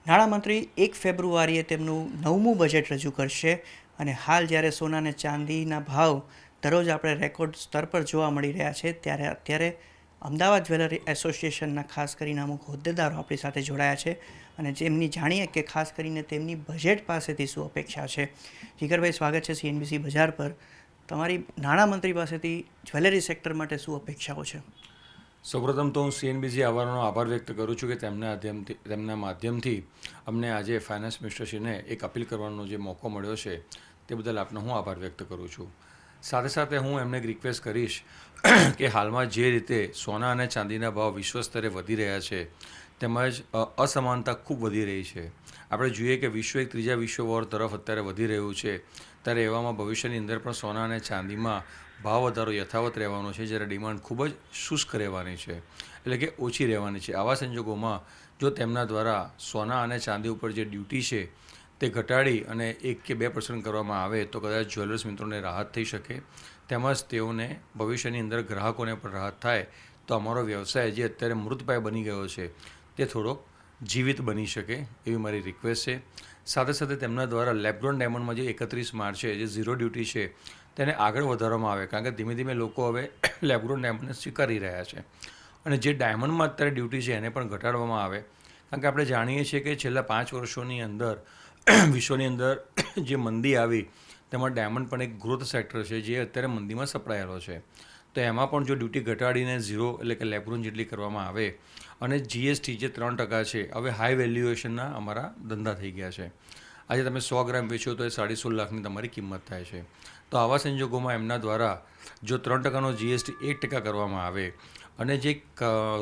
નાણામંત્રી 1 ફેબ્રુઆરીએ તેમનું 9મું બજેટ રજૂ કરશે અને હાલ જ્યારે સોના અને ચાંદીના ભાવ દરરોજ આપણે રેકોર્ડ સ્તર પર જોવા મળી રહ્યા છે ત્યારે અત્યારે અમદાવાદ જ્વેલરી એસોસિએશનના ખાસ કરીને અમુક હોદ્દેદારો આપણી સાથે જોડાયા છે અને જેમની જાણીએ કે ખાસ કરીને તેમની બજેટ પાસેથી શું અપેક્ષા છે. જીગરભાઈ, સ્વાગત છે CNBC બજાર પર. તમારી નાણામંત્રી પાસેથી જ્વેલરી સેક્ટર માટે શું અપેક્ષાઓ છે? સૌપ્રથમ તો હું CNBC આવવાનો આભાર વ્યક્ત કરું છું કે તેમના માધ્યમથી અમને આજે ફાઇનાન્સ મિનિસ્ટરશ્રીને એક અપીલ કરવાનો જે મોકો મળ્યો છે તે બદલ આપનો હું આભાર વ્યક્ત કરું છું. સાથે સાથે હું એમને એક રિક્વેસ્ટ કરીશ કે હાલમાં જે રીતે સોના અને ચાંદીના ભાવ વિશ્વ સ્તરે વધી રહ્યા છે તેમજ અસમાનતા ખૂબ વધી રહી છે. આપણે જોઈએ કે વિશ્વ એક ત્રીજા વિશ્વ વોર તરફ અત્યારે વધી રહ્યું છે, ત્યારે એવામાં ભવિષ્યની અંદર પણ સોના અને ચાંદીમાં ભાવ વધારો યથાવત રહેવાનો છે, જ્યારે ડિમાન્ડ ખૂબ જ શુષ્ક રહેવાની છે, એટલે કે ઓછી રહેવાની છે. આવા સંજોગોમાં જો તેમના દ્વારા સોના અને ચાંદી ઉપર જે ડ્યુટી છે તે ઘટાડી અને 1 કે 2% કરવામાં આવે તો કદાચ જ્વેલર્સ મિત્રોને રાહત થઈ શકે, તેમજ તેઓને ભવિષ્યની અંદર ગ્રાહકોને પણ રાહત થાય તો અમારો વ્યવસાય જે અત્યારે મૃતપાય બની ગયો છે તે થોડોક જીવિત બની શકે એવી મારી રિક્વેસ્ટ છે. સાથે સાથે તેમના દ્વારા લેબગ્રોન ડાયમંડમાં જે 31 માર્ચે જે ઝીરો ડ્યુટી છે તેને આગળ વધારવામાં આવે, કારણ કે ધીમે ધીમે લોકો હવે લેબગ્રોન ડાયમંડને સ્વીકારી રહ્યા છે અને જે ડાયમંડમાં અત્યારે ડ્યુટી છે એને પણ ઘટાડવામાં આવે, કારણ કે આપણે જાણીએ છીએ કે છેલ્લા 5 વર્ષોની અંદર વિશ્વની અંદર જે મંદી આવી તેમાં ડાયમંડ પણ એક ગ્રોથ સેક્ટર છે જે અત્યારે મંદીમાં સપડાયેલો છે. તો એમાં પણ જો ડ્યુટી ઘટાડીને ઝીરો એટલે કે લેબગ્રોન જેટલી કરવામાં આવે અને GST જે 3% છે, હવે હાઈ વેલ્યુએશનના અમારા ધંધા થઈ ગયા છે. આજે તમે 100 ગ્રામ વેચો તો એ 16.5 લાખની તમારી કિંમત થાય છે. તો આવા સંજોગોમાં એમના દ્વારા જો 3%નો GST 1% કરવામાં આવે અને જે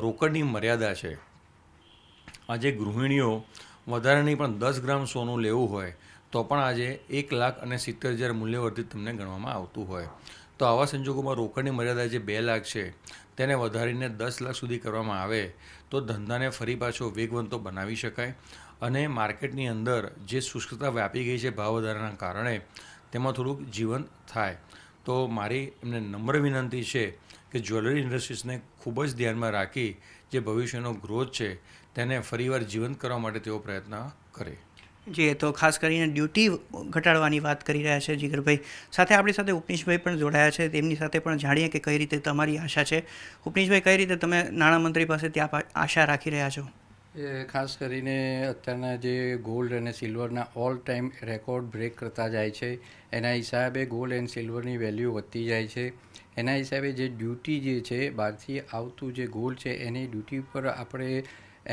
રોકડની મર્યાદા છે, આજે ગૃહિણીઓ વધારાની પણ 10 ગ્રામ સોનું લેવું હોય તો પણ આજે 1,70,000 મૂલ્યવર્ધિત તમને ગણવામાં આવતું હોય. તો આવા સંજોગોમાં રોકડની મર્યાદા જે 2 લાખ છે તેને વધારીને 10 લાખ સુધી કરવામાં આવે તો ધંધાને ફરી પાછો વેગવંતો બનાવી શકાય અને માર્કેટની અંદર જે શુષ્કતા વ્યાપી ગઈ છે ભાવ વધારાના કારણે તેમાં થોડુંક જીવન થાય. તો મારી એમને નમ્ર વિનંતી છે કે જ્વેલરી ઇન્ડસ્ટ્રીઝને ખૂબ જ ધ્યાનમાં રાખી જે ભવિષ્યનો ગ્રોથ છે તેને ફરીવાર જીવંત કરવા માટે તેઓ પ્રયત્ન કરે. જી, તો ખાસ કરીને ડ્યુટી ઘટાડવાની વાત કરી રહ્યા છે જીગરભાઈ. સાથે આપણી સાથે ઉપનીશભાઈ પણ જોડાયા છે, તેમની સાથે પણ જાણીએ કે કઈ રીતે તમારી આશા છે. ઉપનીશભાઈ, કઈ રીતે તમે નાણામંત્રી પાસેથી આશા રાખી રહ્યા છો? એ ખાસ કરીને અત્યારના જે ગોલ્ડ અને સિલ્વરના ઓલ ટાઈમ રેકોર્ડ બ્રેક કરતા જાય છે, એના હિસાબે ગોલ્ડ એન્ડ સિલ્વરની વેલ્યુ વધતી જાય છે. એના હિસાબે જે ડ્યુટી જે છે બહારથી આવતું જે ગોલ્ડ છે એની ડ્યુટી પર આપણે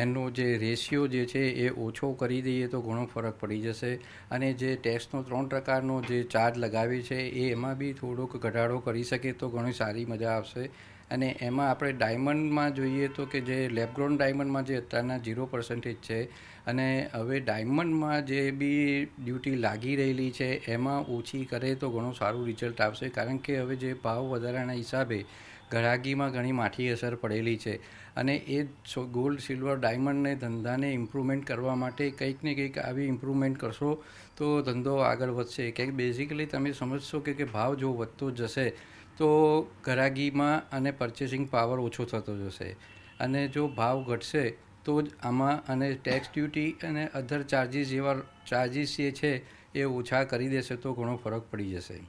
એનો જે રેશિયો જે છે એ ઓછો કરી દઈએ તો ઘણો ફરક પડી જશે. અને જે ટેક્સનો 3%નો જે ચાર્જ લગાવી છે એ એમાં બી થોડોક ઘટાડો કરી શકે તો ઘણી સારી મજા આવશે. અને એમાં આપણે ડાયમંડમાં જોઈએ તો કે જે લેબગ્રોન ડાયમંડમાં જે અત્યારના 0% છે અને હવે ડાયમંડમાં જે બી ડ્યુટી લાગી રહેલી છે એમાં ઓછી કરે તો ઘણું સારું રિઝલ્ટ આવશે, કારણ કે હવે જે ભાવ વધારાના હિસાબે ગ્રાહકીમાં ઘણી માઠી અસર પડેલી છે અને એ ગોલ્ડ સિલ્વર ડાયમંડને ધંધાને ઇમ્પ્રુવમેન્ટ કરવા માટે કંઈક ને કંઈક આવી ઇમ્પ્રુવમેન્ટ કરશો તો ધંધો આગળ વધશે. કંઈક બેઝિકલી તમે સમજશો કે ભાવ જો વધતો જશે તો ગ્રાહકીમાં અને પરચેસિંગ પાવર ઓછો થતો જશે અને જો ભાવ ઘટશે તો જ આમાં અને ટેક્સ ડ્યુટી અને અધર ચાર્જિસ જેવા ચાર્જિસ જે છે એ ઓછા કરી દેશે તો ઘણો ફરક પડી જશે.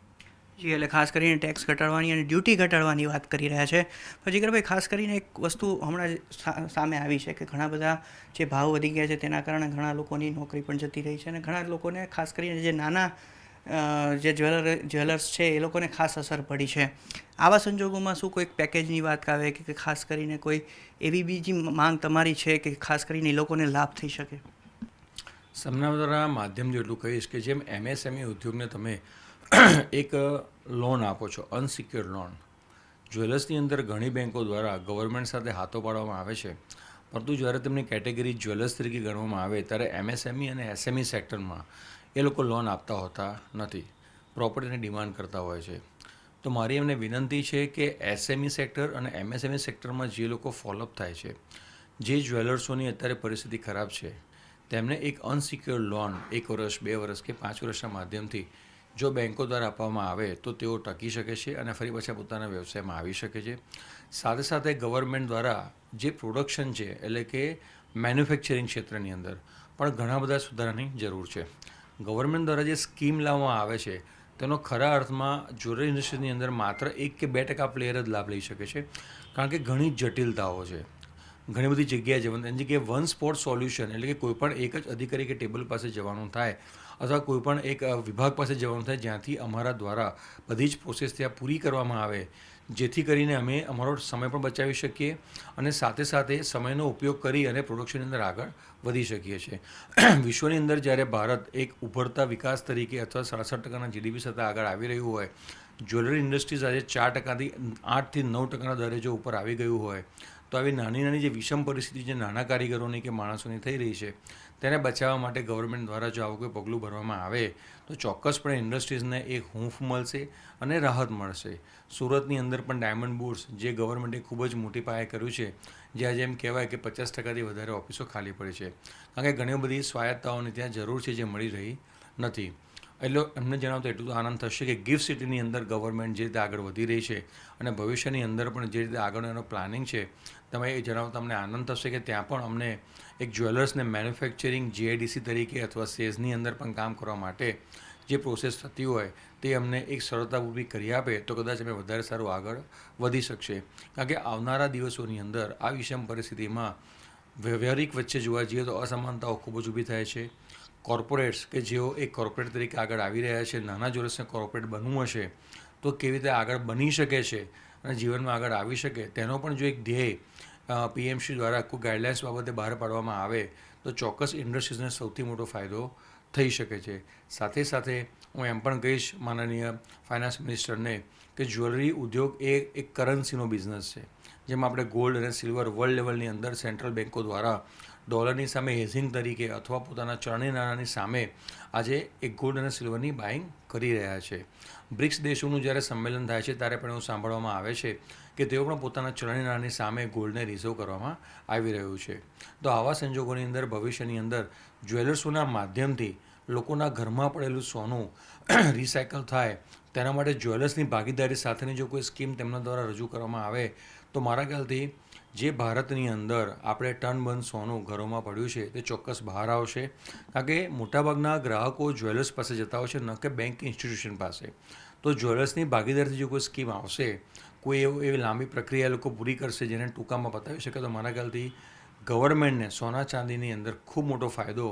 જી, એટલે ખાસ કરીને ટેક્સ ઘટાડવાની અને ડ્યુટી ઘટાડવાની વાત કરી રહ્યા છે. પણ જીગરભાઈ, ખાસ કરીને એક વસ્તુ હમણાં જ સામે આવી છે કે ઘણા બધા જે ભાવ વધી ગયા છે તેના કારણે ઘણા લોકોની નોકરી પણ જતી રહી છે અને ઘણા લોકોને ખાસ કરીને જે નાના જે જ્વેલર્સ છે એ લોકોને ખાસ અસર પડી છે. આવા સંજોગોમાં શું કોઈક પેકેજની વાત આવે કે ખાસ કરીને કોઈ એવી બીજી માંગ તમારી છે કે ખાસ કરીને એ લોકોને લાભ થઈ શકે? સમ્માનના માધ્યમથી એટલું કહીશ કે જેમ MSME ઉદ્યોગને તમે એક લોન આપો છો, અનસિક્યોર્ડ લોન, જ્વેલર્સની અંદર ઘણી બેન્કો દ્વારા ગવર્મેન્ટ સાથે હાથો પાડવામાં આવે છે, પરંતુ જ્યારે તેમની કેટેગરી જ્વેલર્સ તરીકે ગણવામાં આવે ત્યારે MSME અને SME સેક્ટરમાં એ લોકો લોન આપતા હોતા નથી, પ્રોપર્ટીની ડિમાન્ડ કરતા હોય છે. તો મારી એમને વિનંતી છે કે SME સેક્ટર અને MSME સેક્ટરમાં જે લોકો ફોલોઅપ થાય છે, જે જ્વેલર્સોની અત્યારે પરિસ્થિતિ ખરાબ છે, તેમને એક અનસિક્યોર્ડ લોન 1 વર્ષ, 2 વર્ષ કે 5 વર્ષના માધ્યમથી જો બેન્કો દ્વારા આપવામાં આવે તો તેઓ ટકી શકે છે અને ફરી પાછા પોતાના વ્યવસાયમાં આવી શકે છે. સાથે સાથે ગવર્મેન્ટ દ્વારા જે પ્રોડક્શન છે એટલે કે મેન્યુફેક્ચરિંગ ક્ષેત્રની અંદર પણ ઘણા બધા સુધારાની જરૂર છે. ગવર્મેન્ટ દ્વારા જે સ્કીમ લાવવામાં આવે છે તેનો ખરા અર્થમાં જ્વેલરી ઇન્ડસ્ટ્રીની અંદર માત્ર 1 કે 2% પ્લેયર જ લાભ લઈ શકે છે, કારણ કે ઘણી જટિલતાઓ છે. ઘણી બધી જગ્યાએ જવાનું, એની જગ્યાએ વન સ્પોટ સોલ્યુશન એટલે કે કોઈપણ એક જ અધિકારી કે ટેબલ પાસે જવાનું થાય અથવા કોઈપણ એક વિભાગ પાસે જવાનું થાય જ્યાંથી અમારા દ્વારા બધી જ પ્રોસેસ ત્યાં પૂરી કરવામાં આવે, જેથી કરીને અમે અમારો સમય પણ બચાવી શકીએ અને સાથે સાથે સમયનો ઉપયોગ કરી અને પ્રોડક્શનની અંદર આગળ વધી શકીએ છીએ. વિશ્વની અંદર જ્યારે ભારત એક ઉભરતા વિકાસ તરીકે અથવા 67% GDP સાથે આગળ આવી રહ્યું હોય, જ્વેલરી ઇન્ડસ્ટ્રીઝ આજે 4%થી 8થી 9% દરે જો ઉપર આવી ગયું હોય, તો આવી નાની નાની જે વિષમ પરિસ્થિતિ જે નાના કારીગરોની કે માણસોની થઈ રહી છે તેને બચાવવા માટે ગવર્મેન્ટ દ્વારા જો આવું કોઈ પગલું ભરવામાં આવે તો ચોક્કસપણે ઇન્ડસ્ટ્રીઝને એક હૂંફ મળશે અને રાહત મળશે. સુરતની અંદર પણ ડાયમંડ બુટ્સ જે ગવર્મેન્ટે ખૂબ જ મોટી પાયે કર્યું છે, જે આજે એમ કહેવાય કે 50%થી વધારે ઓફિસો ખાલી પડી છે, કારણ કે ઘણી બધી સ્વાયત્તાઓની ત્યાં જરૂર છે જે મળી રહી નથી. એટલે એમને જણાવતો એટલું તો આનંદ થશે કે ગિફ્ટ સિટીની અંદર ગવર્મેન્ટ જે રીતે આગળ વધી રહી છે અને ભવિષ્યની અંદર પણ જે રીતે આગળનો એનો પ્લાનિંગ છે, તમે એ જણાવતા અમને આનંદ થશે કે ત્યાં પણ અમને એક જ્વેલર્સને મેન્યુફેક્ચરિંગ GIDC તરીકે અથવા સેઝની અંદર પણ કામ કરવા માટે જે પ્રોસેસ થતી હોય તે અમને એક સરળતા ઊભી કરી આપે તો કદાચ અમે વધારે સારું આગળ વધી શકશે. કારણ કે આવનારા દિવસોની અંદર આ વિષમ પરિસ્થિતિમાં વ્યવહારિક વચ્ચે જોવા જઈએ તો અસમાનતાઓ ખૂબ જ ઊભી થાય છે. કોર્પોરેટ્સ કે જેઓ એક કોર્પોરેટ તરીકે આગળ આવી રહ્યા છે, નાના જ્વેલર્સને કોર્પોરેટ બનવું હશે તો કેવી રીતે આગળ બની શકે છે અને જીવનમાં આગળ આવી શકે તેનો પણ જો એક ધ્યેય PMC દ્વારા કોઈ ગાઈડલાઇન્સ બાબતે બહાર પાડવામાં આવે તો ચોક્કસ ઇન્ડસ્ટ્રીઝને સૌથી મોટો ફાયદો થઈ શકે છે. સાથે સાથે હું એમ પણ કહીશ માનનીય ફાઇનાન્સ મિનિસ્ટરને કે જ્વેલરી ઉદ્યોગ એ એક કરન્સીનો બિઝનેસ છે, જેમાં આપણે ગોલ્ડ અને સિલ્વર વર્લ્ડ લેવલની અંદર સેન્ટ્રલ બેન્કો દ્વારા ડોલરની સામે હેઝિંગ તરીકે અથવા પોતાના ચલણી નાણાંની સામે આજે એક ગોલ્ડ અને સિલ્વરની બાઇંગ કરી રહ્યા છે. બ્રિક્સ દેશોનું જ્યારે સંમેલન થાય છે ત્યારે પણ એવું સાંભળવામાં આવે છે કે તેઓ પણ પોતાના ચલણી નાણાંની સામે ગોલ્ડને રિઝર્વ કરવામાં આવી રહ્યું છે. તો આવા સંજોગોની અંદર ભવિષ્યની અંદર જ્વેલર્સોના માધ્યમથી લોકોના ઘરમાં પડેલું સોનું રિસાયકલ થાય તેના માટે જ્વેલર્સની ભાગીદારી સાથેની જો કોઈ સ્કીમ તેમના દ્વારા રજૂ કરવામાં આવે તો મારા ખ્યાલથી જે ભારતની અંદર આપણે ટન બંધ સોનું ઘરોમાં પડ્યું છે તે ચોક્કસ બહાર આવશે, કારણ કે મોટાભાગના ગ્રાહકો જ્વેલર્સ પાસે જતા હોય છે, ન કે બેંક ઇન્સ્ટિટ્યુશન પાસે. તો જ્વેલર્સની ભાગીદારીથી જો કોઈ સ્કીમ આવશે, કોઈ એવી લાંબી પ્રક્રિયા લોકો પૂરી કરશે જેને ટૂંકામાં બતાવી શકે, તો મારા ખ્યાલથી ગવર્મેન્ટને સોના ચાંદીની અંદર ખૂબ મોટો ફાયદો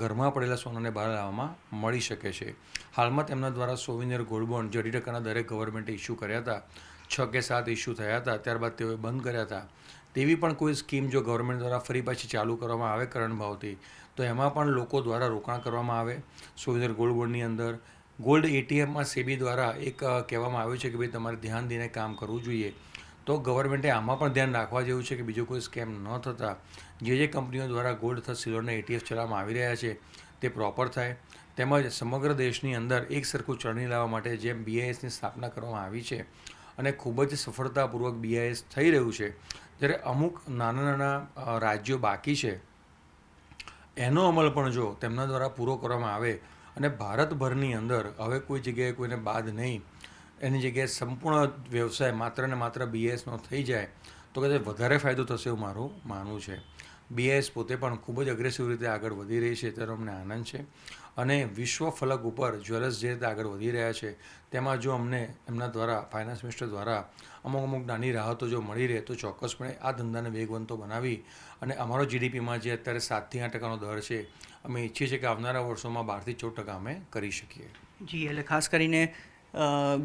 ઘરમાં પડેલા સોનાને બહાર લાવવામાં મળી શકે છે. હાલમાં તેમના દ્વારા સોવિનિયર ગોલ્ડ બોન્ડ જે 2% દરે ગવર્મેન્ટે ઇસ્યુ કર્યા હતા, 6 કે 7 ઇસ્યુ થયા હતા, ત્યારબાદ તેઓએ બંધ કર્યા હતા. તેવી પણ કોઈ સ્કીમ જો ગવર્મેન્ટ દ્વારા ફરી પાછી ચાલુ કરવામાં આવે કરંટ ભાવથી, તો એમાં પણ લોકો દ્વારા રોકાણ કરવામાં આવે. સોવિનિયર ગોલ્ડ બોન્ડની અંદર ગોલ્ડ ATMમાં સેબી દ્વારા એક કહેવામાં આવ્યું છે કે ભાઈ તમારે ધ્યાન દઈને કામ કરવું જોઈએ. તો ગવર્મેન્ટે આમાં પણ ધ્યાન રાખવા જેવું છે કે બીજો કોઈ સ્કેમ ન થતા જે કંપનીઓ દ્વારા ગોલ્ડ અથવા સિલ્વરના ETF ચલાવવામાં આવી રહ્યા છે તે પ્રોપર થાય, તેમજ સમગ્ર દેશની અંદર એક સરખું ચલણી લાવવા માટે જેમ BISની સ્થાપના કરવામાં આવી છે અને ખૂબ જ સફળતાપૂર્વક BIS થઈ રહ્યું છે, જ્યારે અમુક નાના નાના રાજ્યો બાકી છે એનો અમલ પણ જો તેમના દ્વારા પૂરો કરવામાં આવે અને ભારતભરની અંદર હવે કોઈ જગ્યાએ કોઈને બાદ નહીં, એની જગ્યાએ સંપૂર્ણ વ્યવસાય માત્ર ને માત્ર BISનો થઈ જાય તો કદાચ વધારે ફાયદો થશે એવું મારું માનવું છે. BIS પોતે પણ ખૂબ જ અગ્રેસિવ રીતે આગળ વધી રહી છે, તેનો અમને આનંદ છે અને વિશ્વ ફલક ઉપર જ્વેલર્સ જે રીતે આગળ વધી રહ્યા છે તેમાં જો અમને એમના દ્વારા ફાઇનાન્સ મિનિસ્ટર દ્વારા અમુક નાની રાહતો જો મળી રહે તો ચોક્કસપણે આ ધંધાને વેગવંતો બનાવી અને અમારો GDPમાં જે અત્યારે 7થી 8%નો દર છે, અમે ઈચ્છીએ છીએ કે આવનારા વર્ષોમાં 12થી 14% અમે કરી શકીએ. જી, એટલે ખાસ કરીને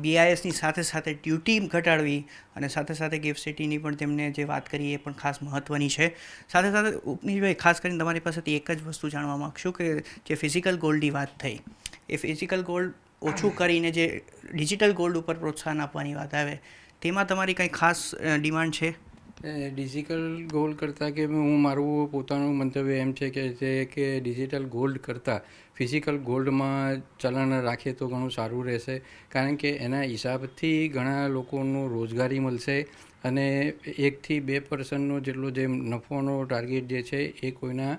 BISની સાથે સાથે ડ્યુટી ઘટાડવી અને સાથે સાથે ગિફ્ટ સિટીની પણ તેમને જે વાત કરી એ પણ ખાસ મહત્ત્વની છે. સાથે સાથે ઉપનીશભાઈ, ખાસ કરીને તમારી પાસેથી એક જ વસ્તુ જાણવા માગશું કે જે ફિઝિકલ ગોલ્ડની વાત થઈ, એ ફિઝિકલ ગોલ્ડ ઓછું કરીને જે ડિજિટલ ગોલ્ડ ઉપર પ્રોત્સાહન આપવાની વાત આવે તેમાં તમારી કંઈ ખાસ ડિમાન્ડ છે? ડિજિટલ ગોલ્ડ કરતાં કે હું મારું પોતાનું મંતવ્ય એમ છે કે ડિજિટલ ગોલ્ડ કરતાં ફિઝિકલ ગોલ્ડમાં ચલણ રાખીએ તો ઘણું સારું રહેશે, કારણ કે એના હિસાબથી ઘણા લોકોનું રોજગારી મળશે અને 1થી 2% જેટલો જે નફોનો ટાર્ગેટ જે છે એ કોઈના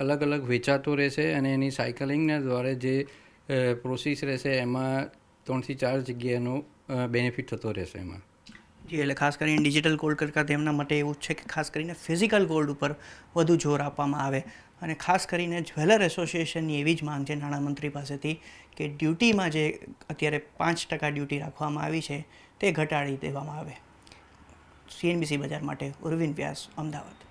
અલગ અલગ વેચાતો રહેશે અને એની સાયકલિંગના દ્વારા જે પ્રોસેસ રહેશે એમાં 3 થી 4 જગ્યાનો બેનિફિટ થતો રહેશે એમાં. જી, એટલે ખાસ કરીને ડિજિટલ ગોલ્ડ કરતાં તેમના માટે એવું જ છે કે ખાસ કરીને ફિઝિકલ ગોલ્ડ ઉપર વધુ જોર આપવામાં આવે અને ખાસ કરીને જ્વેલર એસોસિએશનની એવી જ માંગ છે નાણામંત્રી પાસેથી કે ડ્યુટીમાં જે અત્યારે 5% ડ્યુટી રાખવામાં આવી છે તે ઘટાડી દેવામાં આવે. CNBC બજાર માટે ઉર્વિન વ્યાસ, અમદાવાદ.